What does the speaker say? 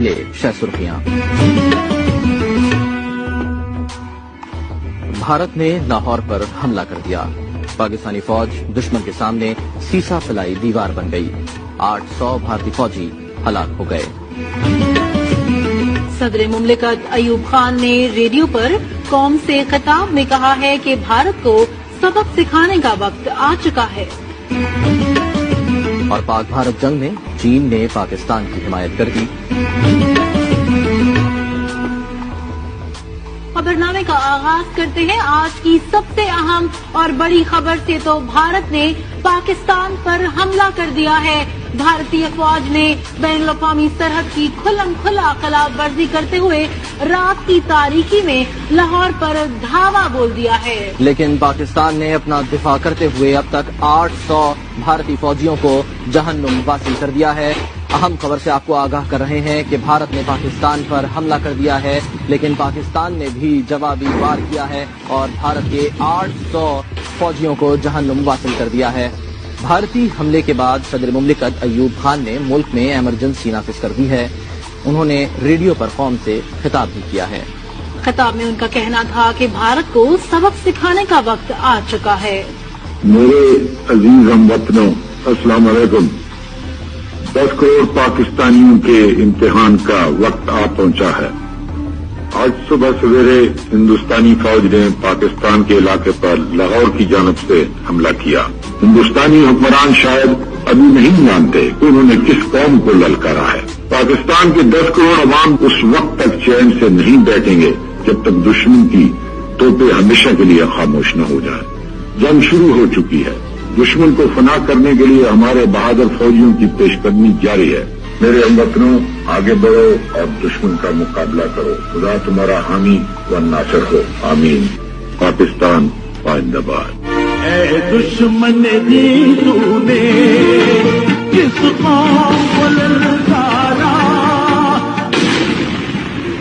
شہ سرخیاں۔ بھارت نے لاہور پر حملہ کر دیا، پاکستانی فوج دشمن کے سامنے سیسا پلائی دیوار بن گئی، 800 بھارتی فوجی ہلاک ہو گئے۔ صدر مملکت ایوب خان نے ریڈیو پر قوم سے خطاب میں کہا ہے کہ بھارت کو سبق سکھانے کا وقت آ چکا ہے۔ اور پاک بھارت جنگ میں چین نے پاکستان کی حمایت کر دی۔ خبرنامے کا آغاز کرتے ہیں آج کی سب سے اہم اور بڑی خبر سے۔ تو بھارت نے پاکستان پر حملہ کر دیا ہے۔ بھارتی افواج نے بین الاقوامی سرحد کی کھلم کھلا خلاف ورزی کرتے ہوئے رات کی تاریکی میں لاہور پر دھاوا بول دیا ہے، لیکن پاکستان نے اپنا دفاع کرتے ہوئے اب تک 800 بھارتی فوجیوں کو جہنم واصل کر دیا ہے۔ اہم خبر سے آپ کو آگاہ کر رہے ہیں کہ بھارت نے پاکستان پر حملہ کر دیا ہے، لیکن پاکستان نے بھی جوابی وار کیا ہے اور بھارت کے 800 فوجیوں کو جہنم واصل کر دیا ہے۔ بھارتی حملے کے بعد صدر مملکت ایوب خان نے ملک میں ایمرجنسی نافذ کر دی ہے۔ انہوں نے ریڈیو پر قوم سے خطاب بھی کیا ہے۔ خطاب میں ان کا کہنا تھا کہ بھارت کو سبق سکھانے کا وقت آ چکا ہے۔ میرے عزیز ہم وطنوں، السلام علیکم۔ 10 کروڑ پاکستانیوں کے امتحان کا وقت آ پہنچا ہے۔ آج صبح سویرے ہندوستانی فوج نے پاکستان کے علاقے پر لاہور کی جانب سے حملہ کیا۔ ہندوستانی حکمران شاید ابھی نہیں جانتے کہ انہوں نے کس قوم کو للکارا ہے۔ پاکستان کے 10 کروڑ عوام اس وقت تک چین سے نہیں بیٹھیں گے جب تک دشمن کی توپیں ہمیشہ کے لیے خاموش نہ ہو جائے۔ جنگ شروع ہو چکی ہے۔ دشمن کو فنا کرنے کے لیے ہمارے بہادر فوجیوں کی پیش قدمی جاری ہے۔ میرے ہم وطنوں، آگے بڑھو اور دشمن کا مقابلہ کرو۔ خدا تمہارا حامی و ناصر ہو، آمین۔ پاکستان زندہ باد۔ اے دشمن دی تو نے کس قوم